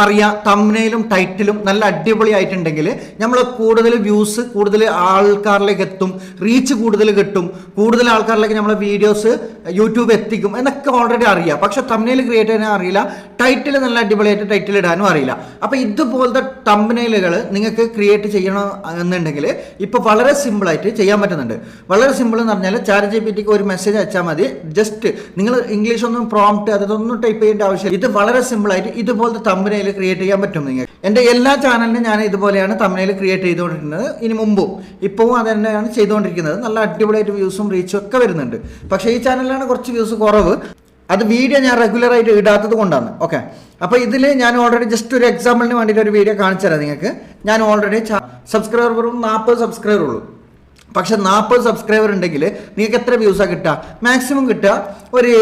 അറിയാം തംബ്നെയിലും ടൈറ്റിലും നല്ല അടിപൊളിയായിട്ടുണ്ടെങ്കിൽ നമ്മൾ കൂടുതൽ വ്യൂസ് കൂടുതൽ ആൾക്കാരിലേക്ക് എത്തും, റീച്ച് കൂടുതൽ കിട്ടും, കൂടുതൽ ആൾക്കാരിലേക്ക് നമ്മളെ വീഡിയോസ് യൂട്യൂബ് എത്തിക്കും എന്നൊക്കെ ഓൾറെഡി അറിയാം. പക്ഷെ തംബ്നെയിൽ ക്രിയേറ്റ് ചെയ്യാനും അറിയില്ല, ടൈറ്റിൽ നല്ല അടിപൊളിയായിട്ട് ടൈറ്റിൽ ഇടാനും അറിയില്ല. അപ്പോൾ ഇതുപോലത്തെ തംബ്നെയിലുകൾ നിങ്ങൾക്ക് ക്രിയേറ്റ് ചെയ്യണം എന്നുണ്ടെങ്കിൽ ഇപ്പോൾ വളരെ സിമ്പിളായിട്ട് ചെയ്യാൻ പറ്റുന്നുണ്ട്. വളരെ സിമ്പിൾ എന്ന് പറഞ്ഞാൽ ChatGPTക്ക് ഒരു മെസ്സേജ് അയച്ചാൽ മതി. ജസ്റ്റ് നിങ്ങൾ ഇംഗ്ലീഷ് ഒന്നും പ്രോംപ്റ്റ് അതൊന്നും ടൈപ്പ് ചെയ്യേണ്ട ആവശ്യമില്ല. ഇത് വളരെ സിമ്പിളായിട്ട് ഇതുപോലത്തെ തംബ്നെയിൽ ക്രിയേറ്റ് ചെയ്യാൻ പറ്റും. നിങ്ങൾക്ക് എൻ്റെ എല്ലാ ചാനലിനും ഞാൻ ഇതുപോലെയാണ് തംബ്നെയിൽ ക്രിയേറ്റ് ചെയ്തുകൊണ്ടിരിക്കുന്നത്. ഇനി മുമ്പും ഇപ്പോഴും അത് തന്നെയാണ് ചെയ്തുകൊണ്ടിരിക്കുന്നത്. നല്ല അടിപൊളിയായിട്ട് വ്യൂസും റീച്ചും ഒക്കെ വരുന്നുണ്ട്. പക്ഷേ ഈ ചാനലിലാണ് കുറച്ച് വ്യൂസ് കുറവ്. അത് വീഡിയോ ഞാൻ റെഗുലറായിട്ട് ഇടാത്തത് കൊണ്ടാണ്. ഓക്കെ, അപ്പോൾ ഇതിൽ ഞാൻ ഓൾറെഡി ജസ്റ്റ് ഒരു എക്സാമ്പിളിന് വേണ്ടിയിട്ട് ഒരു വീഡിയോ കാണിച്ചു തരാം നിങ്ങൾക്ക്. ഞാൻ ഓൾറെഡി സബ്സ്ക്രൈബർ വെറും 40 സബ്സ്ക്രൈബർ ഉള്ളൂ. പക്ഷെ 40 സബ്സ്ക്രൈബർ ഉണ്ടെങ്കിൽ നിങ്ങൾക്ക് എത്ര വ്യൂസാണ് കിട്ടുക? മാക്സിമം കിട്ടുക ഒരു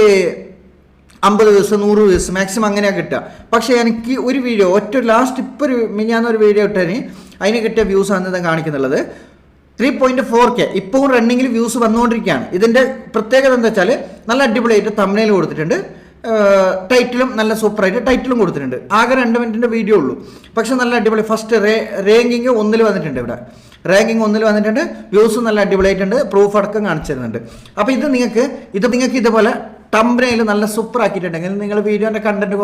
50 വ്യൂസ് 100 വ്യൂസ് മാക്സിമം അങ്ങനെയാണ് കിട്ടുക. പക്ഷേ എനിക്ക് ഒരു വീഡിയോ ലാസ്റ്റ് ഇപ്പോൾ ഒരു മിനിഞ്ഞാന്ന് വീഡിയോ ഇട്ടതിന് അതിന് കിട്ടിയ വ്യൂസാണ് ഇത് കാണിക്കുന്നുള്ളത്. 3.4K ഇപ്പോഴും റണ്ണിങ്ങിൽ വ്യൂസ് വന്നുകൊണ്ടിരിക്കുകയാണ്. ഇതിൻ്റെ പ്രത്യേകത എന്താ വെച്ചാൽ നല്ല അടിപൊളിയായിട്ട് തംബ്നെയിൽ കൊടുത്തിട്ടുണ്ട്, ടൈറ്റിലും നല്ല സൂപ്പറായിട്ട് ടൈറ്റിലും കൊടുത്തിട്ടുണ്ട്. ആകെ 2 മിനിറ്റിൻ്റെ വീഡിയോ ഉള്ളൂ. പക്ഷെ നല്ല അടിപൊളി ഫസ്റ്റ് റാങ്കിങ് 1 വന്നിട്ടുണ്ട്. ഇവിടെ റാങ്കിങ് 1 വന്നിട്ടുണ്ട്. വ്യൂസും നല്ല അടിപൊളിയായിട്ടുണ്ട്. പ്രൂഫ് അടക്കം കാണിച്ചു തരുന്നുണ്ട്. അപ്പോൾ ഇത് നിങ്ങൾക്ക് ഇതുപോലെ തംബ്നെയിൽ നല്ല സൂപ്പർ ആക്കിയിട്ടുണ്ടെങ്കിൽ നിങ്ങൾ വീഡിയോൻ്റെ കണ്ടന്റ്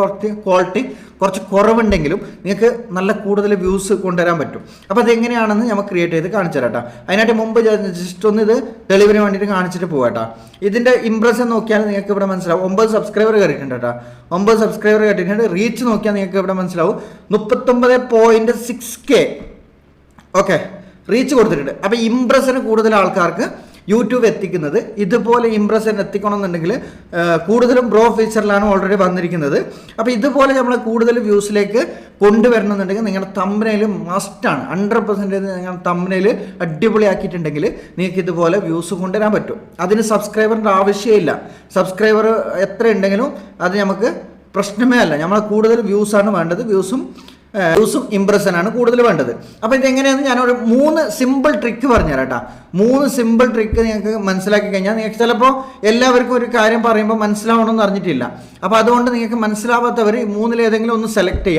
ക്വാളിറ്റി കുറച്ച് കുറവുണ്ടെങ്കിലും നിങ്ങൾക്ക് നല്ല കൂടുതൽ വ്യൂസ് കൊണ്ടുവരാൻ പറ്റും. അപ്പോൾ അതെങ്ങനെയാണെന്ന് നമുക്ക് ക്രിയേറ്റ് ചെയ്ത് കാണിച്ചു തരാം കേട്ടോ. അതിനായിട്ട് മുമ്പ് ജസ്റ്റ് ഒന്ന് ഇത് തെളിവിന് വേണ്ടിയിട്ട് കാണിച്ചിട്ട് പോകാം. ഇതിൻ്റെ ഇംപ്രഷൻ നോക്കിയാൽ നിങ്ങൾക്ക് ഇവിടെ മനസ്സിലാവും. 9 സബ്സ്ക്രൈബർ കയറിയിട്ടുണ്ട് കേട്ടോ. 9 സബ്സ്ക്രൈബർ കയറിയിട്ടുണ്ട്. റീച്ച് നോക്കിയാൽ നിങ്ങൾക്ക് ഇവിടെ മനസ്സിലാവും 39.6K. ഓക്കെ, റീച്ച് കൊടുത്തിട്ടുണ്ട്. അപ്പോൾ ഇംപ്രഷന് കൂടുതൽ ആൾക്കാർക്ക് യൂട്യൂബ് എത്തിക്കുന്നത് ഇതുപോലെ ഇംപ്രഷൻ എത്തിക്കണമെന്നുണ്ടെങ്കിൽ കൂടുതലും ബ്രോ ഫീച്ചറിലാണ് ഓൾറെഡി വന്നിരിക്കുന്നത്. അപ്പോൾ ഇതുപോലെ നമ്മൾ കൂടുതൽ വ്യൂസിലേക്ക് കൊണ്ടുവരണമെന്നുണ്ടെങ്കിൽ നിങ്ങളുടെ തംബ്നെയിൽ മസ്റ്റാണ്. 100% നിങ്ങൾ തംബ്നെയിൽ അടിപൊളിയാക്കിയിട്ടുണ്ടെങ്കിൽ നിങ്ങൾക്ക് ഇതുപോലെ വ്യൂസ് കൊണ്ടുവരാൻ പറ്റും. അതിന് സബ്സ്ക്രൈബറിൻ്റെ ആവശ്യമില്ല. സബ്സ്ക്രൈബർ എത്ര ഉണ്ടെങ്കിലും അത് നമുക്ക് പ്രശ്നമേ അല്ല. നമ്മൾ കൂടുതൽ വ്യൂസാണ് വേണ്ടത്. വ്യൂസും ഇംപ്രഷനാണ് കൂടുതൽ വേണ്ടത്. അപ്പോൾ ഇതെങ്ങനെയാണെന്ന് ഞാനൊരു 3 സിമ്പിൾ ട്രിക്ക് പറഞ്ഞുതരാം കേട്ടോ. 3 സിമ്പിൾ ട്രിക്ക് നിങ്ങൾക്ക് മനസ്സിലാക്കി കഴിഞ്ഞാൽ നിങ്ങൾക്ക് ചിലപ്പോൾ എല്ലാവർക്കും ഒരു കാര്യം പറയുമ്പോൾ മനസ്സിലാവണമെന്ന് അറിഞ്ഞിട്ടില്ല. അപ്പോൾ അതുകൊണ്ട് നിങ്ങൾക്ക് മനസ്സിലാവാത്തവർ 3 ഏതെങ്കിലും ഒന്ന് സെലക്ട്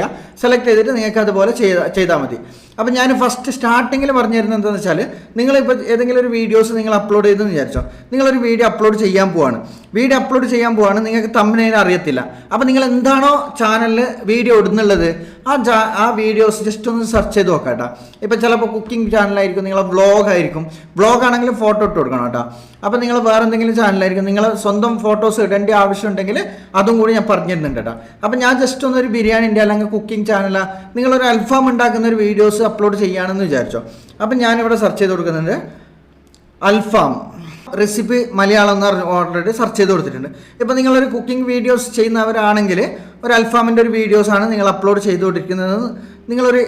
ചെയ്തിട്ട് നിങ്ങൾക്ക് അതുപോലെ ചെയ്താൽ മതി. അപ്പോൾ ഞാൻ ഫസ്റ്റ് സ്റ്റാർട്ടിങ്ങിൽ പറഞ്ഞു തരുന്നത് എന്താണെന്ന് വെച്ചാൽ, നിങ്ങളിപ്പോൾ ഏതെങ്കിലും ഒരു വീഡിയോസ് നിങ്ങൾ അപ്ലോഡ് ചെയ്തെന്ന് വിചാരിച്ചോ. നിങ്ങളൊരു വീഡിയോ അപ്ലോഡ് ചെയ്യാൻ പോവാണ്. നിങ്ങൾക്ക് തംബ്നെയിൽ അറിയത്തില്ല. അപ്പോൾ നിങ്ങൾ എന്താണോ ചാനലിൽ വീഡിയോ ഇടുന്നുള്ളത് ആ വീഡിയോസ് ജസ്റ്റ് ഒന്ന് സെർച്ച് ചെയ്ത് നോക്കാം കേട്ടോ. ഇപ്പോൾ ചിലപ്പോൾ കുക്കിംഗ് ചാനലായിരിക്കും, നിങ്ങളെ വ്ളോഗായിരിക്കും. വ്ളോഗാണെങ്കിലും ഫോട്ടോ ഇട്ട് കൊടുക്കണം കേട്ടോ. അപ്പോൾ നിങ്ങൾ വേറെ എന്തെങ്കിലും ചാനലായിരിക്കും, നിങ്ങൾ സ്വന്തം ഫോട്ടോസ് ഇടേണ്ട ആവശ്യമുണ്ടെങ്കിൽ അതും കൂടി ഞാൻ പറഞ്ഞു തരുന്നുണ്ട് കേട്ടോ. അപ്പോൾ ഞാൻ ജസ്റ്റ് ഒന്നൊരു ബിരിയാണിൻ്റെ അല്ലെങ്കിൽ കുക്കിംഗ് ചാനലാണ്, നിങ്ങളൊരു അൽഫാം ഉണ്ടാക്കുന്ന ഒരു വീഡിയോസ് അപ്ലോഡ് ചെയ്യുകയാണെന്ന് വിചാരിച്ചോ. അപ്പം ഞാനിവിടെ സെർച്ച് ചെയ്ത് കൊടുക്കുന്നുണ്ട് അൽഫാം റെസിപ്പി മലയാളം എന്ന് ഓൾറെഡി സെർച്ച് ചെയ്ത് കൊടുത്തിട്ടുണ്ട്. ഇപ്പോൾ നിങ്ങളൊരു കുക്കിംഗ് വീഡിയോസ് ചെയ്യുന്നവരാണെങ്കിൽ ഒരു അൽഫാമിൻ്റെ ഒരു വീഡിയോസാണ് നിങ്ങൾ അപ്ലോഡ് ചെയ്തുകൊണ്ടിരിക്കുന്നത് നിങ്ങളൊരു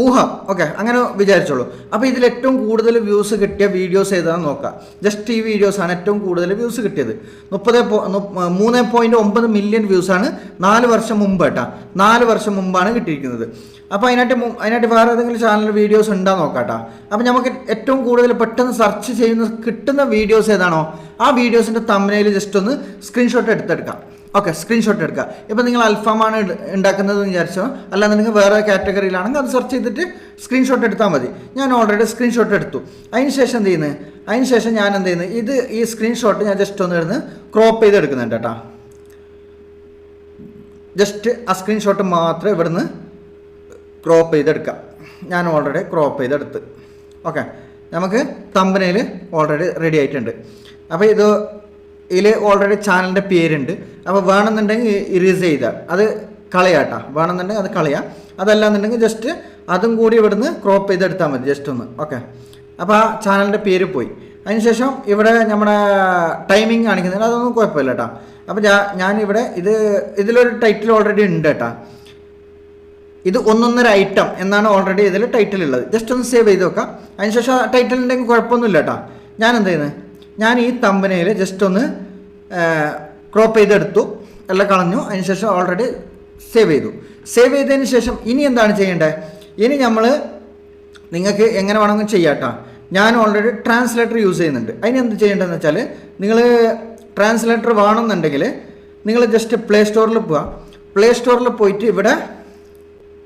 ഊഹം. ഓക്കെ, അങ്ങനെ വിചാരിച്ചോളൂ. അപ്പോൾ ഇതിൽ ഏറ്റവും കൂടുതൽ വ്യൂസ് കിട്ടിയ വീഡിയോസ് ഏതാണെന്ന് നോക്കാം. ജസ്റ്റ് ഈ വീഡിയോസാണ് ഏറ്റവും കൂടുതൽ വ്യൂസ് കിട്ടിയത്. 3.9 മില്യൺ വ്യൂസാണ് 4 വർഷം മുമ്പ് കേട്ടോ. 4 വർഷം മുമ്പാണ് കിട്ടിയിരിക്കുന്നത്. അപ്പോൾ അതിനായിട്ട് വേറെ ഏതെങ്കിലും ചാനൽ വീഡിയോസ് ഉണ്ടാകുന്ന നോക്കാം കേട്ടോ. അപ്പോൾ നമുക്ക് ഏറ്റവും കൂടുതൽ പെട്ടെന്ന് സെർച്ച് കിട്ടുന്ന വീഡിയോസ് ഏതാണോ ആ വീഡിയോസിൻ്റെ തംബ്നെയിൽ ജസ്റ്റ് ഒന്ന് സ്ക്രീൻഷോട്ട് എടുത്തെടുക്കാം. ഓക്കെ, സ്ക്രീൻഷോട്ട് എടുക്കുക. ഇപ്പോൾ നിങ്ങൾ അൽഫാമാണ് ഉണ്ടാക്കുന്നതെന്ന് വിചാരിച്ചോ, അല്ലാന്നുണ്ടെങ്കിൽ വേറെ കാറ്റഗറിയിലാണെങ്കിൽ അത് സെർച്ച് ചെയ്തിട്ട് സ്ക്രീൻഷോട്ട് എടുത്താൽ മതി. ഞാൻ ഓൾറെഡി സ്ക്രീൻഷോട്ട് എടുത്തു. അതിനുശേഷം ഞാൻ എന്ത് ചെയ്യുന്നത്, ഈ സ്ക്രീൻഷോട്ട് ഞാൻ ജസ്റ്റ് ഒന്ന് ഇടുന്ന് ക്രോപ്പ് ചെയ്ത് എടുക്കുന്നുണ്ട് കേട്ടോ. ജസ്റ്റ് ആ സ്ക്രീൻഷോട്ട് മാത്രമേ ഇവിടുന്ന് ക്രോപ്പ് ചെയ്തെടുക്കാം. ഞാൻ ഓൾറെഡി ക്രോപ്പ് ചെയ്തെടുത്ത്. ഓക്കെ, നമുക്ക് തംബ്നെയിൽ ഓൾറെഡി റെഡി ആയിട്ടുണ്ട്. അപ്പോൾ ഇതിൽ ഓൾറെഡി ചാനലിൻ്റെ പേരുണ്ട്. അപ്പോൾ വേണമെന്നുണ്ടെങ്കിൽ ഇറേസ് ചെയ്താൽ അത് കളയാട്ടോ. വേണമെന്നുണ്ടെങ്കിൽ അത് കളയാം. അതല്ലാന്നുണ്ടെങ്കിൽ ജസ്റ്റ് അതും കൂടി ഇവിടുന്ന് ക്രോപ്പ് ചെയ്തെടുത്താൽ മതി ജസ്റ്റ് ഒന്ന്. ഓക്കെ, അപ്പോൾ ആ ചാനലിൻ്റെ പേര് പോയി. അതിനുശേഷം ഇവിടെ നമ്മുടെ ടൈമിംഗ് കാണിക്കുന്നില്ല, അതൊന്നും കുഴപ്പമില്ല കേട്ടോ. അപ്പോൾ ഞാനിവിടെ ഇതിലൊരു ടൈറ്റിൽ ഓൾറെഡി ഉണ്ട് കേട്ടോ. ഇത് 1.5 ഐറ്റം എന്നാണ് ഓൾറെഡി ഇതിൽ ടൈറ്റിലുള്ളത്. ജസ്റ്റ് ഒന്ന് സേവ് ചെയ്ത് വെക്കാം. അതിനുശേഷം ടൈറ്റിൽ ഉണ്ടെങ്കിൽ കുഴപ്പമൊന്നുമില്ല കേട്ടോ. ഞാൻ എന്ത് ചെയ്യുന്നത്, ഞാൻ ഈ തംബ്നെയിൽ ജസ്റ്റ് ഒന്ന് ക്രോപ്പ് ചെയ്തെടുത്തു, എല്ലാം കളഞ്ഞു. അതിനുശേഷം ഓൾറെഡി സേവ് ചെയ്തതിന് ശേഷം ഇനി എന്താണ് ചെയ്യേണ്ടത്? ഇനി നിങ്ങൾക്ക് എങ്ങനെ വേണമെങ്കിലും ചെയ്യാം കേട്ടോ. ഞാൻ ഓൾറെഡി ട്രാൻസ്ലേറ്റർ യൂസ് ചെയ്യുന്നുണ്ട്. അതിന് എന്ത് ചെയ്യേണ്ടതെന്ന് വെച്ചാൽ, നിങ്ങൾ ട്രാൻസ്ലേറ്റർ വേണമെന്നുണ്ടെങ്കിൽ നിങ്ങൾ ജസ്റ്റ് പ്ലേ സ്റ്റോറിൽ പോവുക. പ്ലേ സ്റ്റോറിൽ പോയിട്ട് ഇവിടെ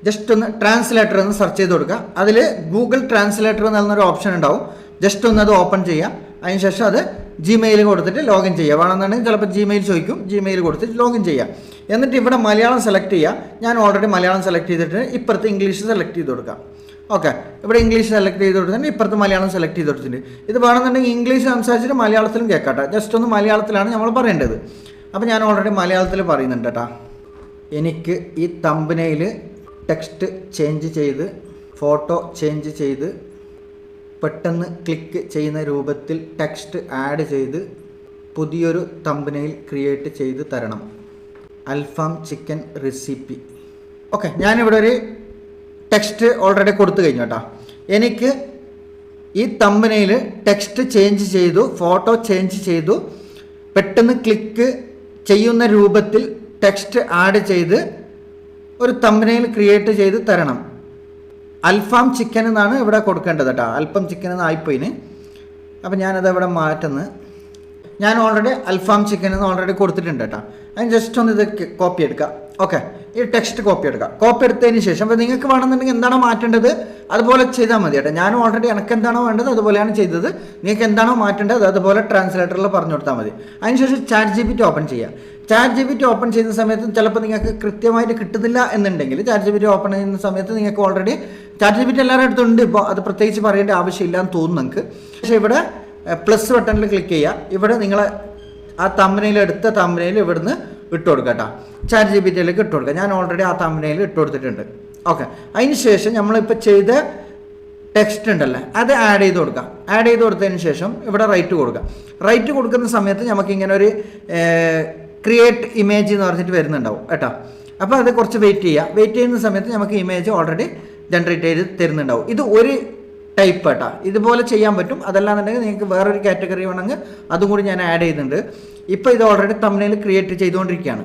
ജസ്റ്റ് ഒന്ന് ട്രാൻസ്ലേറ്റർ എന്ന് സെർച്ച് ചെയ്ത് കൊടുക്കുക. അതിൽ ഗൂഗിൾ ട്രാൻസ്ലേറ്റർ എന്നൊരു ഓപ്ഷൻ ഉണ്ടാവും. ജസ്റ്റ് ഒന്ന് അത് ഓപ്പൺ ചെയ്യുക. അതിനുശേഷം അത് ജിമെയിൽ കൊടുത്തിട്ട് ലോഗിൻ ചെയ്യുക. വേണമെന്നുണ്ടെങ്കിൽ ചിലപ്പോൾ ജിമെയിൽ ചോദിക്കും, ജിമെയിൽ കൊടുത്തിട്ട് ലോഗിൻ ചെയ്യുക. എന്നിട്ട് ഇവിടെ മലയാളം സെലക്ട് ചെയ്യുക. ഞാൻ ഓൾറെഡി മലയാളം സെലക്ട് ചെയ്തിട്ട് ഇപ്പുറത്ത് ഇംഗ്ലീഷ് സെലക്ട് ചെയ്ത് കൊടുക്കാം. ഓക്കെ, ഇവിടെ ഇംഗ്ലീഷ് സെലക്ട് ചെയ്ത് കൊടുത്തിട്ട് ഇപ്പുറത്ത് മലയാളം സെലക്ട് ചെയ്ത് കൊടുത്തിട്ടുണ്ട്. ഇത് വേണമെന്നുണ്ടെങ്കിൽ ഇംഗ്ലീഷ് സംസാരിച്ചിട്ട് മലയാളത്തിലും കേൾക്കാട്ടെ. ജസ്റ്റ് ഒന്ന് മലയാളത്തിലാണ് നമ്മൾ പറയേണ്ടത്. അപ്പോൾ ഞാൻ ഓൾറെഡി മലയാളത്തിൽ പറയുന്നുണ്ട് കേട്ടോ. എനിക്ക് ഈ തമ്പനയിൽ ടെക്സ്റ്റ് ചേഞ്ച് ചെയ്ത് ഫോട്ടോ ചേഞ്ച് ചെയ്ത് പെട്ടെന്ന് ക്ലിക്ക് ചെയ്യുന്ന രൂപത്തിൽ ടെക്സ്റ്റ് ആഡ് ചെയ്ത് പുതിയൊരു തമ്പനയിൽ ക്രിയേറ്റ് ചെയ്ത് തരണം. അൽഫാം ചിക്കൻ റെസിപ്പി. ഓക്കെ, ഞാനിവിടെ ഒരു ടെക്സ്റ്റ് ഓൾറെഡി കൊടുത്തു കഴിഞ്ഞു കേട്ടോ. എനിക്ക് ഈ തമ്പനയിൽ ടെക്സ്റ്റ് ചേഞ്ച് ചെയ്തു, ഫോട്ടോ ചേഞ്ച് ചെയ്തു, പെട്ടെന്ന് ക്ലിക്ക് ചെയ്യുന്ന രൂപത്തിൽ ടെക്സ്റ്റ് ആഡ് ചെയ്ത് ഒരു തമ്പനയിൽ ക്രിയേറ്റ് ചെയ്ത് തരണം. അൽഫാം ചിക്കൻ എന്നാണ് ഇവിടെ കൊടുക്കേണ്ടത് കേട്ടോ. അൽഫാം ചിക്കൻ എന്ന് ആയിപ്പോയിന്. അപ്പോൾ ഞാനത് ഇവിടെ മാറ്റുന്നത്. ഞാൻ ഓൾറെഡി അൽഫാം ചിക്കൻ എന്ന് ഓൾറെഡി കൊടുത്തിട്ടുണ്ട് കേട്ടോ. അതിന് ജസ്റ്റ് ഒന്ന് ഇത് കോപ്പി എടുക്കുക. ഓക്കെ, ഈ ടെക്സ്റ്റ് കോപ്പി എടുക്കുക. കോപ്പി എടുത്തതിന് ശേഷം അപ്പോൾ നിങ്ങൾക്ക് വേണമെന്നുണ്ടെങ്കിൽ എന്താണോ മാറ്റേണ്ടത് അതുപോലെ ചെയ്താൽ മതി കേട്ടോ. ഞാൻ ഓൾറെഡി എനിക്ക് എന്താണോ വേണ്ടത് അതുപോലെയാണ് ചെയ്തത്. നിങ്ങൾക്ക് എന്താണോ മാറ്റേണ്ടത് അതുപോലെ ട്രാൻസ്ലേറ്ററിൽ പറഞ്ഞു കൊടുത്താൽ മതി. അതിനുശേഷം ചാറ്റ് GPT ഓപ്പൺ ചെയ്യുക. ചാറ്റ് GPT ഓപ്പൺ ചെയ്യുന്ന സമയത്ത് ചിലപ്പോൾ നിങ്ങൾക്ക് കൃത്യമായിട്ട് കിട്ടുന്നില്ല എന്നുണ്ടെങ്കിൽ ചാറ്റ് GPT ഓപ്പൺ ചെയ്യുന്ന സമയത്ത് നിങ്ങൾക്ക് ഓൾറെഡി ചാറ്റ് GPT എല്ലാവരുടെ അടുത്തുണ്ട്. ഇപ്പോൾ അത് പ്രത്യേകിച്ച് പറയേണ്ട ആവശ്യമില്ല എന്ന് തോന്നുന്നു നിങ്ങൾക്ക്. പക്ഷേ ഇവിടെ പ്ലസ് ബട്ടണിൽ ക്ലിക്ക് ചെയ്യുക. ഇവിടെ നിങ്ങൾ ആ തമ്പനയിൽ എടുത്ത തമ്പനയിൽ ഇവിടുന്ന് ഇട്ട് കൊടുക്കുക കേട്ടോ. ചാറ്റ് GPTയിലേക്ക് ഇട്ട് കൊടുക്കുക. ഞാൻ ഓൾറെഡി ആ തമ്പനയിൽ ഇട്ട് കൊടുത്തിട്ടുണ്ട്. ഓക്കെ, അതിന് ശേഷം നമ്മളിപ്പോൾ ചെയ്ത ടെക്സ്റ്റ് ഉണ്ടല്ലോ അത് ആഡ് ചെയ്ത് കൊടുക്കുക. ആഡ് ചെയ്ത് കൊടുത്തതിന് ശേഷം ഇവിടെ റൈറ്റ് കൊടുക്കുക. റൈറ്റ് കൊടുക്കുന്ന സമയത്ത് നമുക്കിങ്ങനെ ഒരു ക്രിയേറ്റ് ഇമേജ് എന്ന് പറഞ്ഞിട്ട് വരുന്നുണ്ടാവും കേട്ടോ. അപ്പോൾ അത് കുറച്ച് വെയിറ്റ് ചെയ്യുക. വെയിറ്റ് ചെയ്യുന്ന സമയത്ത് നമുക്ക് ഇമേജ് ഓൾറെഡി ജനറേറ്റ് ചെയ്ത് തരുന്നുണ്ടാവും. ഇത് ഒരു ടൈപ്പ് കേട്ടോ. ഇതുപോലെ ചെയ്യാൻ പറ്റും. അതല്ലാന്നുണ്ടെങ്കിൽ നിങ്ങൾക്ക് വേറൊരു കാറ്റഗറി വേണമെങ്കിൽ അതും കൂടി ഞാൻ ആഡ് ചെയ്യുന്നുണ്ട്. ഇപ്പോൾ ഇത് ഓൾറെഡി തമ്പനയിൽ ക്രിയേറ്റ് ചെയ്തുകൊണ്ടിരിക്കുകയാണ്.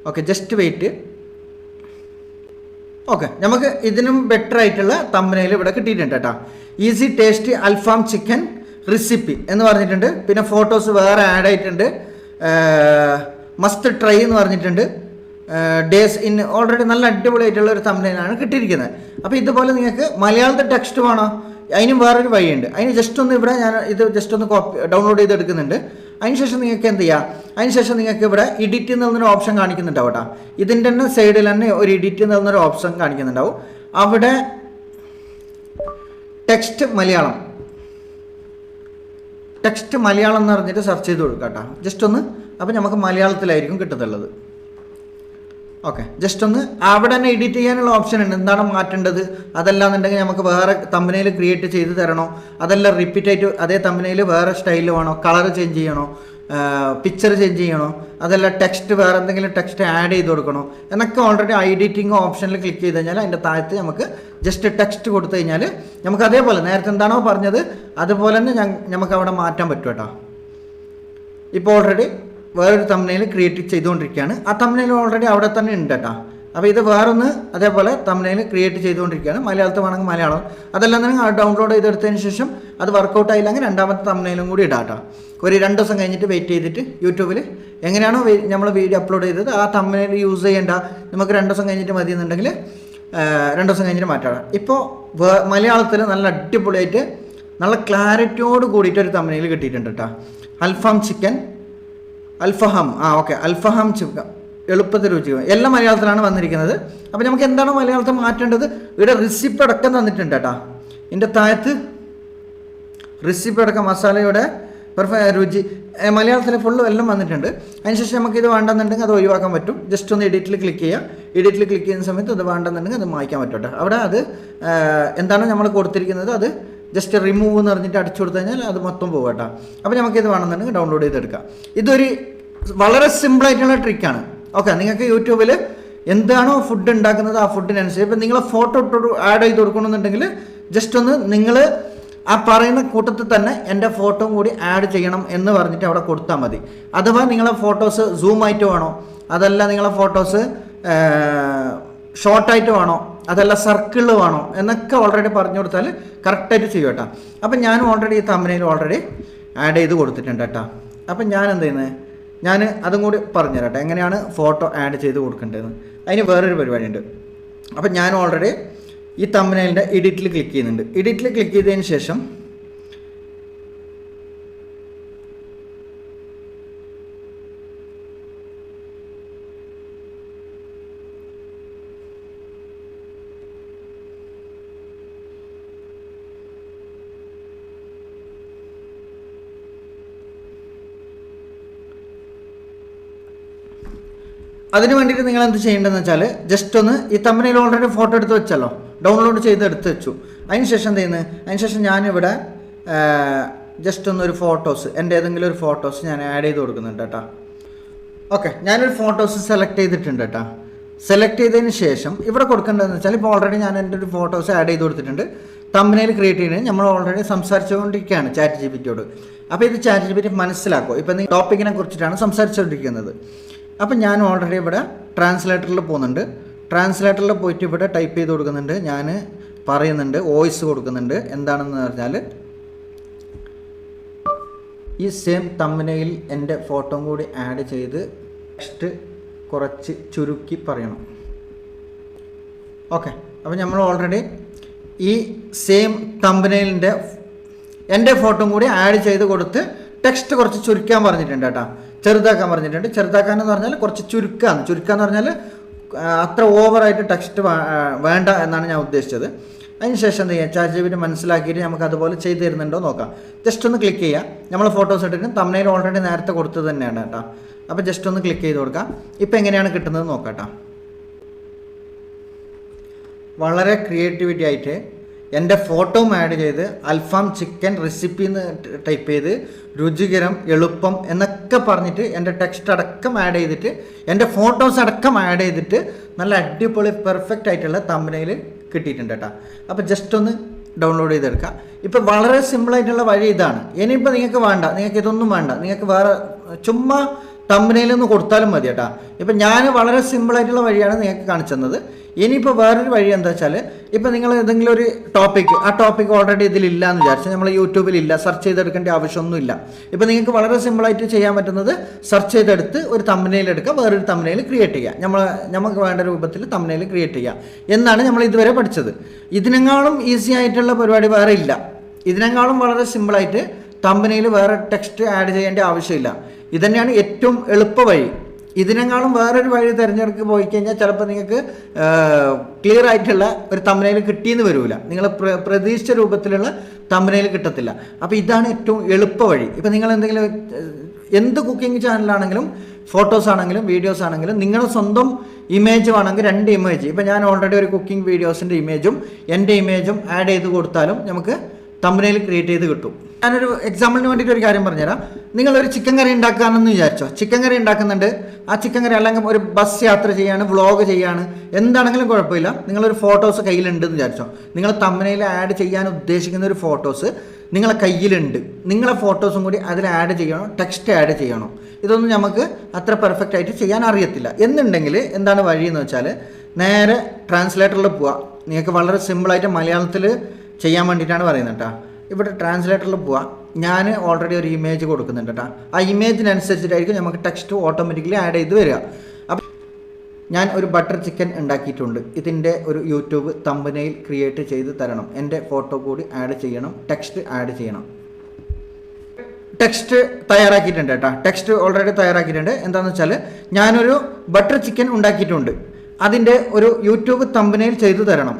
Okay, just wait. ഓക്കെ, നമുക്ക് ഇതിനും ബെറ്റർ ആയിട്ടുള്ള തമ്പനയിൽ ഇവിടെ കിട്ടിയിട്ടുണ്ട് കേട്ടോ. ഈസി ടേസ്റ്റി അൽഫാം ചിക്കൻ റെസിപ്പി എന്ന് പറഞ്ഞിട്ടുണ്ട്. പിന്നെ ഫോട്ടോസ് വേറെ ആഡ് ആയിട്ടുണ്ട്. മസ്റ്റ് ട്രൈ എന്ന് പറഞ്ഞിട്ടുണ്ട്. ഡേസ് ഇൻ ഓൾറെഡി നല്ല അടിപൊളിയായിട്ടുള്ള ഒരു തമ്പനയിലാണ് കിട്ടിയിരിക്കുന്നത്. അപ്പോൾ ഇതുപോലെ നിങ്ങൾക്ക് മലയാളത്തിൽ ടെക്സ്റ്റ് വേണോ അതിനും വേറൊരു വഴിയുണ്ട്. അതിന് ജസ്റ്റ് ഒന്ന് ഇവിടെ ഞാൻ ഇത് ജസ്റ്റ് ഒന്ന് ഡൗൺലോഡ് ചെയ്തെടുക്കുന്നുണ്ട്. അതിനുശേഷം നിങ്ങൾക്ക് എന്ത് ചെയ്യാം, അതിനുശേഷം നിങ്ങൾക്ക് ഇവിടെ എഡിറ്റ് എന്നൊരു ഓപ്ഷൻ കാണിക്കുന്നുണ്ടാവും കേട്ടോ. ഇതിൻ്റെ തന്നെ സൈഡിൽ തന്നെ ഒരു എഡിറ്റ് എന്നൊരു ഓപ്ഷൻ കാണിക്കുന്നുണ്ടാവും. അവിടെ ടെക്സ്റ്റ് മലയാളം എന്ന് പറഞ്ഞിട്ട് സെർച്ച് ചെയ്ത് കൊടുക്കാം കേട്ടോ. ജസ്റ്റ് ഒന്ന്. അപ്പോൾ നമുക്ക് മലയാളത്തിലായിരിക്കും കിട്ടത്തുള്ളത്. ഓക്കെ, ജസ്റ്റ് ഒന്ന് അവിടെ തന്നെ എഡിറ്റ് ചെയ്യാനുള്ള ഓപ്ഷൻ ഉണ്ട്. എന്താണ് മാറ്റേണ്ടത് അതല്ലാന്നുണ്ടെങ്കിൽ നമുക്ക് വേറെ തമ്പനയിൽ ക്രിയേറ്റ് ചെയ്ത് തരണോ, അതെല്ലാം റിപ്പീറ്റ് ആയിട്ട് അതേ തമ്പനയിൽ വേറെ സ്റ്റൈൽ വേണോ, കളർ ചേഞ്ച് ചെയ്യണോ, പിക്ചർ ചേഞ്ച് ചെയ്യണോ, അതല്ല ടെക്സ്റ്റ് വേറെ എന്തെങ്കിലും ടെക്സ്റ്റ് ആഡ് ചെയ്ത് കൊടുക്കണോ എന്നൊക്കെ ഓൾറെഡി എഡിറ്റിംഗ് ഓപ്ഷനിൽ ക്ലിക്ക് ചെയ്ത് കഴിഞ്ഞാൽ അതിൻ്റെ താഴത്ത് നമുക്ക് ജസ്റ്റ് ടെക്സ്റ്റ് കൊടുത്തു കഴിഞ്ഞാൽ നമുക്ക് അതേപോലെ നേരത്തെ എന്താണോ പറഞ്ഞത് അതുപോലെ തന്നെ നമുക്ക് അവിടെ മാറ്റാൻ പറ്റും കേട്ടോ. ഇപ്പോൾ ഓൾറെഡി വേറൊരു തമ്പനയിൽ ക്രിയേറ്റ് ചെയ്തുകൊണ്ടിരിക്കുകയാണ്. ആ തമ്പനയിൽ ഓൾറെഡി അവിടെ തന്നെ ഉണ്ട് കേട്ടോ. അപ്പോൾ ഇത് വേറൊന്ന് അതേപോലെ തമ്പനയിൽ ക്രിയേറ്റ് ചെയ്തുകൊണ്ടിരിക്കുകയാണ്. മലയാളത്തിൽ വേണമെങ്കിൽ മലയാളം, അതെല്ലാം തന്നെ ഡൗൺലോഡ് ചെയ്തെടുത്തതിന് ശേഷം അത് വർക്കൗട്ട് ആയില്ലെങ്കിൽ രണ്ടാമത്തെ തമ്പനയിലും കൂടി ഇടാം കേട്ടോ. ഒരു 2 ദിവസം കഴിഞ്ഞിട്ട് വെയിറ്റ് ചെയ്തിട്ട് യൂട്യൂബിൽ എങ്ങനെയാണോ നമ്മൾ വീഡിയോ അപ്ലോഡ് ചെയ്തത് ആ തമ്പനയിൽ യൂസ് ചെയ്യേണ്ട, നമുക്ക് 2 ദിവസം കഴിഞ്ഞിട്ട് മതി എന്നുണ്ടെങ്കിൽ 2 ദിവസം കഴിഞ്ഞിട്ട് മാറ്റാം. ഇപ്പോൾ മലയാളത്തിൽ നല്ല അടിപൊളിയായിട്ട് നല്ല ക്ലാരിറ്റിയോട് കൂടിയിട്ട് ഒരു തമ്പനയിൽ കിട്ടിയിട്ടുണ്ട് കേട്ടോ. അൽഫാം ചിക്കൻ അൽഫഹാം അൽഫഹാം ചിക്കൻ എളുപ്പത്തിൽ രുചിക്കും എല്ലാം മലയാളത്തിലാണ് വന്നിരിക്കുന്നത്. അപ്പോൾ നമുക്ക് എന്താണോ മലയാളത്തിൽ മാറ്റേണ്ടത് ഇവിടെ റെസിപ്പി അടക്കം തന്നിട്ടുണ്ട് കേട്ടോ. ഇതിൻ്റെ താഴത്ത് റെസിപ്പി അടക്കം മസാലയുടെ രുചി മലയാളത്തിൽ ഫുള്ള് എല്ലാം വന്നിട്ടുണ്ട്. അതിനുശേഷം നമുക്കിത് വേണ്ടെന്നുണ്ടെങ്കിൽ അത് ഒഴിവാക്കാൻ പറ്റും. ജസ്റ്റ് ഒന്ന് എഡിറ്റിൽ ക്ലിക്ക് ചെയ്യുക. എഡിറ്റിൽ ക്ലിക്ക് ചെയ്യുന്ന സമയത്ത് അത് വേണ്ടെന്നുണ്ടെങ്കിൽ അത് മായ്ക്കാൻ പറ്റും കേട്ടോ. അവിടെ അത് എന്താണോ നമ്മൾ കൊടുത്തിരിക്കുന്നത് അത് ജസ്റ്റ് റിമൂവ് എന്ന് പറഞ്ഞിട്ട് അടിച്ചു കൊടുത്തു കഴിഞ്ഞാൽ അത് മൊത്തം പോകും കേട്ടോ. അപ്പോൾ നമുക്കിത് വേണമെന്നുണ്ടെങ്കിൽ ഡൗൺലോഡ് ചെയ്തെടുക്കാം. ഇതൊരു വളരെ സിമ്പിളായിട്ടുള്ള ട്രിക്കാണ്. ഓക്കെ, നിങ്ങൾക്ക് യൂട്യൂബിൽ എന്താണോ ഫുഡ് ഉണ്ടാക്കുന്നത് ആ ഫുഡിനനുസരിച്ച് ഇപ്പം നിങ്ങൾ ഫോട്ടോ ഇട്ട് ആഡ് ചെയ്ത് കൊടുക്കണമെന്നുണ്ടെങ്കിൽ ജസ്റ്റ് ഒന്ന് നിങ്ങൾ ആ പറയുന്ന കൂട്ടത്തിൽ തന്നെ എൻ്റെ ഫോട്ടോയും കൂടി ആഡ് ചെയ്യണം എന്ന് പറഞ്ഞിട്ട് അവിടെ കൊടുത്താൽ മതി. അഥവാ നിങ്ങളെ ഫോട്ടോസ് സൂം ആയിട്ട് വേണോ, അതല്ല നിങ്ങളെ ഫോട്ടോസ് ഷോർട്ടായിട്ട് വേണോ, അതല്ല സർക്കിളിൽ വേണോ എന്നൊക്കെ ഓൾറെഡി പറഞ്ഞു കൊടുത്താൽ കറക്റ്റായിട്ട് ചെയ്യും കേട്ടോ. അപ്പം ഞാൻ ഓൾറെഡി ഈ തമ്പനയിൽ ഓൾറെഡി ആഡ് ചെയ്ത് കൊടുത്തിട്ടുണ്ട് കേട്ടോ. അപ്പം ഞാൻ എന്ത് ചെയ്യുന്നത്, ഞാൻ അതും കൂടി പറഞ്ഞുതരാം കേട്ടോ എങ്ങനെയാണ് ഫോട്ടോ ആഡ് ചെയ്ത് കൊടുക്കേണ്ടതെന്ന്. അതിന് വേറൊരു പരിപാടിയുണ്ട്. അപ്പം ഞാൻ ഓൾറെഡി ഈ തമ്പനയിലിൻ്റെ എഡിറ്റിൽ ക്ലിക്ക് ചെയ്യുന്നുണ്ട്. എഡിറ്റിൽ ക്ലിക്ക് ചെയ്തതിന് ശേഷം അതിന് വേണ്ടിയിട്ട് നിങ്ങൾ എന്ത് ചെയ്യേണ്ടതെന്ന് വെച്ചാൽ ജസ്റ്റ് ഒന്ന് ഈ തമ്പനയിൽ ഓൾറെഡി ഫോട്ടോ എടുത്ത് വെച്ചല്ലോ, ഡൗൺലോഡ് ചെയ്ത് എടുത്ത് വെച്ചു. അതിന് ശേഷം എന്ത് ചെയ്യുന്നത്, അതിന് ശേഷം ഞാനിവിടെ ജസ്റ്റ് ഒന്നൊരു ഫോട്ടോസ്, എൻ്റെ ഏതെങ്കിലും ഒരു ഫോട്ടോസ് ഞാൻ ആഡ് ചെയ്ത് കൊടുക്കുന്നുണ്ട് കേട്ടോ. ഓക്കെ, ഞാനൊരു ഫോട്ടോസ് സെലക്ട് ചെയ്തിട്ടുണ്ട് കേട്ടോ. സെലക്ട് ചെയ്തതിന് ശേഷം ഇവിടെ കൊടുക്കേണ്ടതെന്ന് വെച്ചാൽ ഇപ്പോൾ ഓൾറെഡി ഞാൻ എൻ്റെ ഒരു ഫോട്ടോസ് ആഡ് ചെയ്ത് കൊടുത്തിട്ടുണ്ട്. തമ്പനയിൽ ക്രിയേറ്റ് ചെയ്യുന്നത് നമ്മൾ ഓൾറെഡി സംസാരിച്ചുകൊണ്ടിരിക്കുകയാണ് ചാറ്റ് ജിപിറ്റിയോട്. അപ്പോൾ ഇത് ചാറ്റ് ജിപിറ്റി മനസ്സിലാക്കും. ഇപ്പം നിങ്ങൾ ടോപ്പിക്കിനെ കുറിച്ചിട്ടാണ് സംസാരിച്ചുകൊണ്ടിരിക്കുന്നത്. അപ്പം ഞാൻ ഓൾറെഡി ഇവിടെ ട്രാൻസ്ലേറ്ററിൽ പോകുന്നുണ്ട്. ട്രാൻസ്ലേറ്ററിൽ പോയിട്ട് ഇവിടെ ടൈപ്പ് ചെയ്ത് കൊടുക്കുന്നുണ്ട്. ഞാൻ പറയുന്നുണ്ട്, വോയിസ് കൊടുക്കുന്നുണ്ട്. എന്താണെന്ന് പറഞ്ഞാൽ ഈ സെയിം തമ്പനയിൽ എൻ്റെ ഫോട്ടോ കൂടി ആഡ് ചെയ്ത് ടെക്സ്റ്റ് കുറച്ച് ചുരുക്കി പറയണം. ഓക്കെ, അപ്പോൾ നമ്മൾ ഓൾറെഡി ഈ സെയിം തമ്പനയിലിൻ്റെ എൻ്റെ ഫോട്ടോ കൂടി ആഡ് ചെയ്ത് കൊടുത്ത് ടെക്സ്റ്റ് കുറച്ച് ചുരുക്കാൻ പറഞ്ഞിട്ടുണ്ട് കേട്ടോ. ചെറുതാക്കാൻ പറഞ്ഞിട്ടുണ്ട്. ചെറുതാക്കാനെന്ന് പറഞ്ഞാൽ കുറച്ച് ചുരുക്കാന്ന്. ചുരുക്കാന്ന് പറഞ്ഞാൽ അത്ര ഓവറായിട്ട് ടെക്സ്റ്റ് വേണ്ട എന്നാണ് ഞാൻ ഉദ്ദേശിച്ചത്. അതിന് ശേഷം എന്ത് ചെയ്യുക, ചാറ്റ് ജിപിറ്റി മനസ്സിലാക്കിയിട്ട് നമുക്ക് അതുപോലെ ചെയ്ത് തരുന്നുണ്ടോ നോക്കാം. ജസ്റ്റ് ഒന്ന് ക്ലിക്ക് ചെയ്യുക. നമ്മൾ ഫോട്ടോസ് ഇട്ടിട്ട് തമ്പനയിൽ ഓൾറെഡി നേരത്തെ കൊടുത്തത് തന്നെയാണ് കേട്ടോ. അപ്പോൾ ജസ്റ്റ് ഒന്ന് ക്ലിക്ക് ചെയ്ത് കൊടുക്കാം. ഇപ്പോൾ എങ്ങനെയാണ് കിട്ടുന്നത് നോക്കാം കേട്ടോ. വളരെ ക്രിയേറ്റിവിറ്റി ആയിട്ട് എൻ്റെ ഫോട്ടോയും ആഡ് ചെയ്ത് അൽഫാം ചിക്കൻ റെസിപ്പി എന്ന് ടൈപ്പ് ചെയ്ത് രുചികരം എളുപ്പം എന്നൊക്കെ പറഞ്ഞിട്ട് എൻ്റെ ടെക്സ്റ്റ് അടക്കം ആഡ് ചെയ്തിട്ട് എൻ്റെ ഫോട്ടോസ് അടക്കം ആഡ് ചെയ്തിട്ട് നല്ല അടിപൊളി പെർഫെക്റ്റ് ആയിട്ടുള്ള തമ്പനയിൽ കിട്ടിയിട്ടുണ്ട് കേട്ടോ. അപ്പോൾ ജസ്റ്റ് ഒന്ന് ഡൗൺലോഡ് ചെയ്തെടുക്കുക. ഇപ്പോൾ വളരെ സിമ്പിളായിട്ടുള്ള വഴി ഇതാണ്. ഇനിയിപ്പോൾ നിങ്ങൾക്ക് വേണ്ട, നിങ്ങൾക്ക് ഇതൊന്നും വേണ്ട, നിങ്ങൾക്ക് വേറെ ചുമ്മാ തമ്പനയിലൊന്ന് കൊടുത്താലും മതി കേട്ടോ. ഇപ്പം ഞാൻ വളരെ സിമ്പിളായിട്ടുള്ള വഴിയാണ് നിങ്ങൾക്ക് കാണിച്ചു തന്നത്. ഇനിയിപ്പോൾ വേറൊരു വഴി എന്താ വെച്ചാൽ, ഇപ്പോൾ നിങ്ങൾ ഏതെങ്കിലും ഒരു ടോപ്പിക്ക്, ആ ടോപ്പിക്ക് ഓൾറെഡി ഇതിലില്ല എന്ന് വിചാരിച്ചാൽ നമ്മൾ യൂട്യൂബിലില്ല, സെർച്ച് ചെയ്തെടുക്കേണ്ട ആവശ്യമൊന്നുമില്ല. ഇപ്പോൾ നിങ്ങൾക്ക് വളരെ സിമ്പിളായിട്ട് ചെയ്യാൻ പറ്റുന്നത് സെർച്ച് ചെയ്തെടുത്ത് ഒരു തമ്പനയിൽ എടുക്കുക, വേറൊരു തമ്പനയിൽ ക്രിയേറ്റ് ചെയ്യുക. നമുക്ക് വേണ്ട രൂപത്തിൽ തമ്പനയിൽ ക്രിയേറ്റ് ചെയ്യുക എന്നാണ് നമ്മൾ ഇതുവരെ പഠിച്ചത്. ഇതിനേക്കാളും ഈസി ആയിട്ടുള്ള പരിപാടി വേറെ ഇല്ല. ഇതിനേക്കാളും വളരെ സിമ്പിളായിട്ട് തമ്പനയിൽ വേറെ ടെക്സ്റ്റ് ആഡ് ചെയ്യേണ്ട ആവശ്യമില്ല. ഇതന്നെയാണ് ഏറ്റവും എളുപ്പ വഴി. ഇതിനേക്കാളും വേറൊരു വഴി തിരഞ്ഞെടുത്ത് പോയി കഴിഞ്ഞാൽ ചിലപ്പോൾ നിങ്ങൾക്ക് ക്ലിയർ ആയിട്ടുള്ള ഒരു തമ്പനയിൽ കിട്ടിയെന്ന് വരില്ല. നിങ്ങൾ പ്രതീക്ഷിച്ച രൂപത്തിലുള്ള തമ്പനയിൽ കിട്ടത്തില്ല. അപ്പോൾ ഇതാണ് ഏറ്റവും എളുപ്പ വഴി. ഇപ്പോൾ നിങ്ങൾ എന്തെങ്കിലും എന്ത് കുക്കിംഗ് ചാനലാണെങ്കിലും ഫോട്ടോസ് ആണെങ്കിലും വീഡിയോസ് ആണെങ്കിലും നിങ്ങളുടെ സ്വന്തം ഇമേജ് വേണമെങ്കിൽ 2 ഇമേജ്, ഇപ്പോൾ ഞാൻ ഓൾറെഡി ഒരു കുക്കിംഗ് വീഡിയോസിൻ്റെ ഇമേജും എൻ്റെ ഇമേജും ആഡ് ചെയ്ത് കൊടുത്താലും നമുക്ക് തമ്പനയിൽ ക്രിയേറ്റ് ചെയ്ത് കിട്ടും. ഞാനൊരു എക്സാമ്പിളിന് വേണ്ടിയിട്ട് ഒരു കാര്യം പറഞ്ഞുതരാം. നിങ്ങളൊരു ചിക്കൻ കറി ഉണ്ടാക്കാമെന്ന് വിചാരിച്ചോ. ചിക്കൻ കറി ഉണ്ടാക്കുന്നുണ്ട്. ആ ചിക്കൻ കറി അല്ലെങ്കിൽ ഒരു ബസ് യാത്ര ചെയ്യാണ്, വ്ളോഗ് ചെയ്യാണ്, എന്താണെങ്കിലും കുഴപ്പമില്ല. നിങ്ങളൊരു ഫോട്ടോസ് കയ്യിലുണ്ടെന്ന് വിചാരിച്ചോ. നിങ്ങൾ തമ്പനയിൽ ആഡ് ചെയ്യാൻ ഉദ്ദേശിക്കുന്ന ഒരു ഫോട്ടോസ് നിങ്ങളെ കയ്യിലുണ്ട്. നിങ്ങളെ ഫോട്ടോസും കൂടി അതിൽ ആഡ് ചെയ്യണോ, ടെക്സ്റ്റ് ആഡ് ചെയ്യണോ, ഇതൊന്നും നമുക്ക് അത്ര പെർഫെക്റ്റ് ആയിട്ട് ചെയ്യാൻ അറിയത്തില്ല. എന്നുണ്ടെങ്കിൽ എന്താണ് വഴിയെന്ന് വെച്ചാൽ നേരെ ട്രാൻസ്ലേറ്ററിൽ പോവുക. നിങ്ങൾക്ക് വളരെ സിമ്പിളായിട്ട് മലയാളത്തിൽ ചെയ്യാൻ വേണ്ടിയിട്ടാണ് പറയുന്നത് കേട്ടോ. ഇവിടെ ട്രാൻസ്ലേറ്ററിൽ പോവുക. ഞാൻ ഓൾറെഡി ഒരു ഇമേജ് കൊടുക്കുന്നുണ്ട് കേട്ടോ. ആ ഇമേജിനനുസരിച്ചിട്ടായിരിക്കും നമുക്ക് ടെക്സ്റ്റ് ഓട്ടോമാറ്റിക്കലി ആഡ് ചെയ്ത് വരിക. അപ്പം ഞാൻ ഒരു ബട്ടർ ചിക്കൻ ഉണ്ടാക്കിയിട്ടുണ്ട്. ഇതിൻ്റെ ഒരു യൂട്യൂബ് തമ്പനയിൽ ക്രിയേറ്റ് ചെയ്ത് തരണം. എൻ്റെ ഫോട്ടോ കൂടി ആഡ് ചെയ്യണം, ടെക്സ്റ്റ് ആഡ് ചെയ്യണം. ടെക്സ്റ്റ് തയ്യാറാക്കിയിട്ടുണ്ട് കേട്ടോ. ടെക്സ്റ്റ് ഓൾറെഡി തയ്യാറാക്കിയിട്ടുണ്ട്. എന്താണെന്ന് വെച്ചാൽ ഞാനൊരു ബട്ടർ ചിക്കൻ ഉണ്ടാക്കിയിട്ടുണ്ട്. അതിൻ്റെ ഒരു യൂട്യൂബ് തമ്പനയിൽ ചെയ്തു തരണം.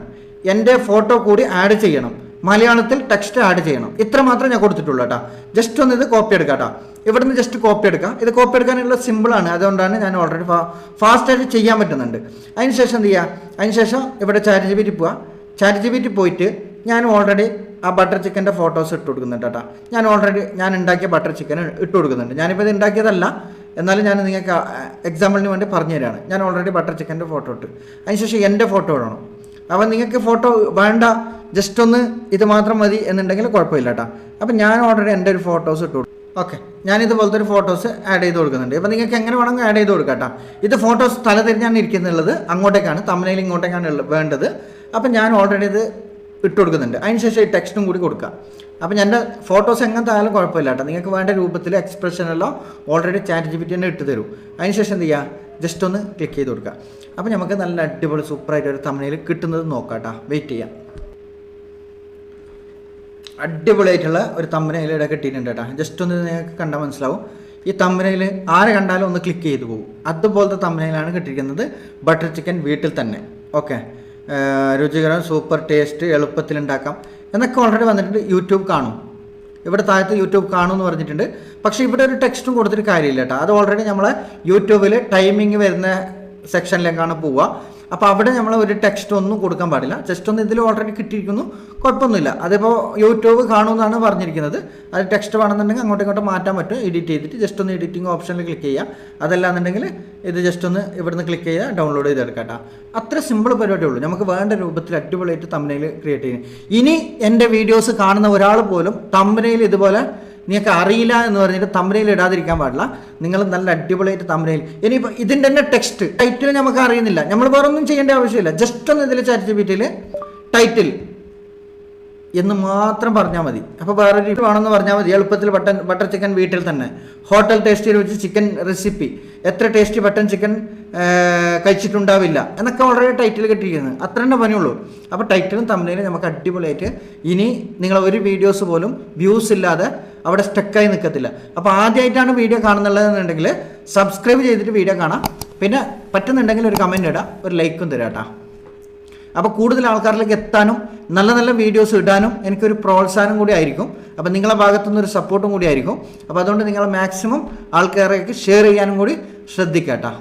എൻ്റെ ഫോട്ടോ കൂടി ആഡ് ചെയ്യണം, മലയാളത്തിൽ ടെക്സ്റ്റ് ആഡ് ചെയ്യണം. ഇത്ര മാത്രമേ ഞാൻ കൊടുത്തിട്ടുള്ളൂ കേട്ടോ. ജസ്റ്റ് ഒന്ന് ഇത് കോപ്പി എടുക്കാം കേട്ടോ. ഇവിടുന്ന് ജസ്റ്റ് കോപ്പി എടുക്കാം. ഇത് കോപ്പി എടുക്കാനുള്ള സിമ്പിളാണ്. അതുകൊണ്ടാണ് ഞാൻ ഓൾറെഡി ഫാസ്റ്റായിട്ട് ചെയ്യാൻ പറ്റുന്നുണ്ട്. അതിനുശേഷം എന്ത് ചെയ്യുക, അതിനുശേഷം ഇവിടെ ചാറ്റ് ജിപിറ്റി പോവുക. ചാറ്റ് ജിപിറ്റി പോയിട്ട് ഞാൻ ഓൾറെഡി ആ ബട്ടർ ചിക്കൻ്റെ ഫോട്ടോസ് ഇട്ട് കൊടുക്കുന്നുണ്ട് കേട്ടോ. ഞാൻ ഉണ്ടാക്കിയ ബട്ടർ ചിക്കൻ ഇട്ട് കൊടുക്കുന്നുണ്ട്. ഞാനിപ്പോൾ ഇത് ഉണ്ടാക്കിയതല്ല, എന്നാലും ഞാൻ നിങ്ങൾക്ക് എക്സാമ്പിളിന് വേണ്ടി പറഞ്ഞു തരാണ്. ഞാൻ ഓൾറെഡി ബട്ടർ ചിക്കൻ്റെ ഫോട്ടോ ഇട്ട്, അതിനുശേഷം എൻ്റെ ഫോട്ടോ ഇടണം. അപ്പം നിങ്ങൾക്ക് ഫോട്ടോ വേണ്ട, ജസ്റ്റ് ഒന്ന് ഇത് മാത്രം മതി എന്നുണ്ടെങ്കിൽ കുഴപ്പമില്ല കേട്ടോ. അപ്പം ഞാൻ ഓൾറെഡി എൻ്റെ ഒരു ഫോട്ടോസ് ഇട്ടു. ഓക്കെ, ഞാനിതുപോലത്തെ ഒരു ഫോട്ടോസ് ആഡ് ചെയ്ത് കൊടുക്കുന്നുണ്ട്. അപ്പോൾ നിങ്ങൾക്ക് എങ്ങനെ വേണമെങ്കിൽ ആഡ് ചെയ്ത് കൊടുക്കാം കേട്ടോ. ഇത് ഫോട്ടോസ് തല തിരിഞ്ഞാണ് ഇരിക്കുന്നുള്ളത്, അങ്ങോട്ടേക്കാണ് തമ്പനയിൽ ഇങ്ങോട്ടേക്കാണ് വേണ്ടത്. അപ്പം ഞാൻ ഓൾറെഡി ഇത് ഇട്ട് കൊടുക്കുന്നുണ്ട്. അതിനുശേഷം ഈ ടെക്സ്റ്റും കൂടി കൊടുക്കുക. അപ്പം എൻ്റെ ഫോട്ടോസ് എങ്ങനത്തെ ആയാലും കുഴപ്പമില്ല കേട്ടോ. നിങ്ങൾക്ക് വേണ്ട രൂപത്തിൽ എക്സ്പ്രഷനെല്ലാം ഓൾറെഡി ചാറ്റ് ജിപിറ്റി തന്നെ ഇട്ട് തരും. അതിനുശേഷം എന്ത് ചെയ്യുക, ജസ്റ്റ് ഒന്ന് ക്ലിക്ക് ചെയ്ത് കൊടുക്കുക. അപ്പോൾ നമുക്ക് നല്ല അടിപൊളി സൂപ്പറായിട്ട് ഒരു തമ്പനയിൽ കിട്ടുന്നത് നോക്കാം കേട്ടോ. വെയിറ്റ് ചെയ്യാം. അടിപൊളിയായിട്ടുള്ള ഒരു തമ്പനയിൽ ഇവിടെ കിട്ടിയിട്ടുണ്ട് കേട്ടോ. ജസ്റ്റ് ഒന്ന് നിങ്ങൾക്ക് കണ്ടാൽ മനസ്സിലാവും. ഈ തമ്പനയിൽ ആരെ കണ്ടാലും ഒന്ന് ക്ലിക്ക് ചെയ്ത് പോകും. അതുപോലത്തെ തമ്പനയിലാണ് കിട്ടിയിരിക്കുന്നത്. ബട്ടർ ചിക്കൻ വീട്ടിൽ തന്നെ. ഓക്കെ, രുചികരം, സൂപ്പർ ടേസ്റ്റ്, എളുപ്പത്തിൽ ഉണ്ടാക്കാം എന്നൊക്കെ ഓൾറെഡി വന്നിട്ടുണ്ട്. യൂട്യൂബ് കാണും, ഇവിടെ താഴത്ത് യൂട്യൂബ് കാണുമെന്ന് പറഞ്ഞിട്ടുണ്ട്. പക്ഷേ ഇവിടെ ഒരു ടെക്സ്റ്റും കൊടുത്തിട്ട് കാര്യമില്ല കേട്ടോ. അത് ഓൾറെഡി നമ്മളെ യൂട്യൂബിൽ ടൈമിങ് വരുന്ന സെക്ഷനിലേക്കാണ് പോവുക. അപ്പോൾ അവിടെ നമ്മൾ ഒരു ടെക്സ്റ്റ് ഒന്നും കൊടുക്കാൻ പാടില്ല. ജസ്റ്റ് ഒന്ന് ഇതിൽ ഓൾറെഡി കിട്ടിയിരിക്കുന്നു, കുഴപ്പമൊന്നുമില്ല. അതിപ്പോൾ യൂട്യൂബ് കാണുമെന്നാണ് പറഞ്ഞിരിക്കുന്നത്. അത് ടെക്സ്റ്റ് വേണമെന്നുണ്ടെങ്കിൽ അങ്ങോട്ടും ഇങ്ങോട്ടും മാറ്റാൻ പറ്റും. എഡിറ്റ് ചെയ്തിട്ട് ജസ്റ്റ് ഒന്ന് എഡിറ്റിംഗ് ഓപ്ഷനിൽ ക്ലിക്ക് ചെയ്യുക. അതല്ലാന്നുണ്ടെങ്കിൽ ഇത് ജസ്റ്റ് ഒന്ന് ഇവിടുന്ന് ക്ലിക്ക് ചെയ്യുക, ഡൗൺലോഡ് ചെയ്തെടുക്കാം കേട്ടോ. അത്ര സിമ്പിൾ പരിപാടിയേ ഉള്ളൂ. നമുക്ക് വേണ്ട രൂപത്തിൽ അടിപൊളിയായിട്ട് തമ്പനയിൽ ക്രിയേറ്റ് ചെയ്യും. ഇനി എൻ്റെ വീഡിയോസ് കാണുന്ന ഒരാൾ പോലും തമ്പനയിൽ ഇതുപോലെ നിങ്ങൾക്ക് അറിയില്ല എന്ന് പറഞ്ഞിട്ട് തമ്പനയിൽ ഇടാതിരിക്കാൻ പാടില്ല. നിങ്ങൾ നല്ല അടിപൊളിയായിട്ട് തമ്പനയിൽ, ഇനിയിപ്പോൾ ഇതിൻ്റെ തന്നെ ടെക്സ്റ്റ് ടൈറ്റിൽ നമുക്ക് അറിയുന്നില്ല, നമ്മൾ വേറെ ഒന്നും ചെയ്യേണ്ട ആവശ്യമില്ല. ജസ്റ്റ് ഒന്ന് ഇതിൽ ChatGPT ടൈറ്റിൽ എന്ന് മാത്രം പറഞ്ഞാൽ മതി. അപ്പോൾ വേറെ രീതി വേണമെന്ന് പറഞ്ഞാൽ മതി. എളുപ്പത്തിൽ ബട്ടർ ചിക്കൻ വീട്ടിൽ തന്നെ, ഹോട്ടൽ ടേസ്റ്റിൽ വെച്ച് ചിക്കൻ റെസിപ്പി, എത്ര ടേസ്റ്റി ബട്ടർ ചിക്കൻ കഴിച്ചിട്ടുണ്ടാവില്ല എന്നൊക്കെ ഓൾറെഡി ടൈറ്റിൽ കിട്ടിയിരിക്കുന്നത്. അത്ര തന്നെ പണിയുള്ളൂ. അപ്പോൾ ടൈറ്റിലും തമ്പനയിലും നമുക്ക് അടിപൊളിയായിട്ട് ഇനി നിങ്ങൾ ഒരു വീഡിയോസ് പോലും വ്യൂസ് ഇല്ലാതെ അവിടെ സ്റ്റക്കായി നിൽക്കത്തില്ല. അപ്പോൾ ആദ്യമായിട്ടാണ് വീഡിയോ കാണുന്നുള്ളതെന്നുണ്ടെങ്കിൽ സബ്സ്ക്രൈബ് ചെയ്തിട്ട് വീഡിയോ കാണാം. പിന്നെ പറ്റുന്നുണ്ടെങ്കിൽ ഒരു കമൻറ്റ് ഇടാം, ഒരു ലൈക്കും തരാം കേട്ടോ. അപ്പോൾ കൂടുതൽ ആൾക്കാരിലേക്ക് എത്താനും നല്ല നല്ല വീഡിയോസ് ഇടാനും എനിക്കൊരു പ്രോത്സാഹനം കൂടി ആയിരിക്കും. അപ്പോൾ നിങ്ങളുടെ ഭാഗത്തുനിന്ന് ഒരു സപ്പോർട്ടും കൂടി ആയിരിക്കും. അപ്പോൾ അതുകൊണ്ട് നിങ്ങൾ മാക്സിമം ആൾക്കാരേക്ക് ഷെയർ ചെയ്യാനും കൂടി ശ്രദ്ധിക്കാം കേട്ടോ.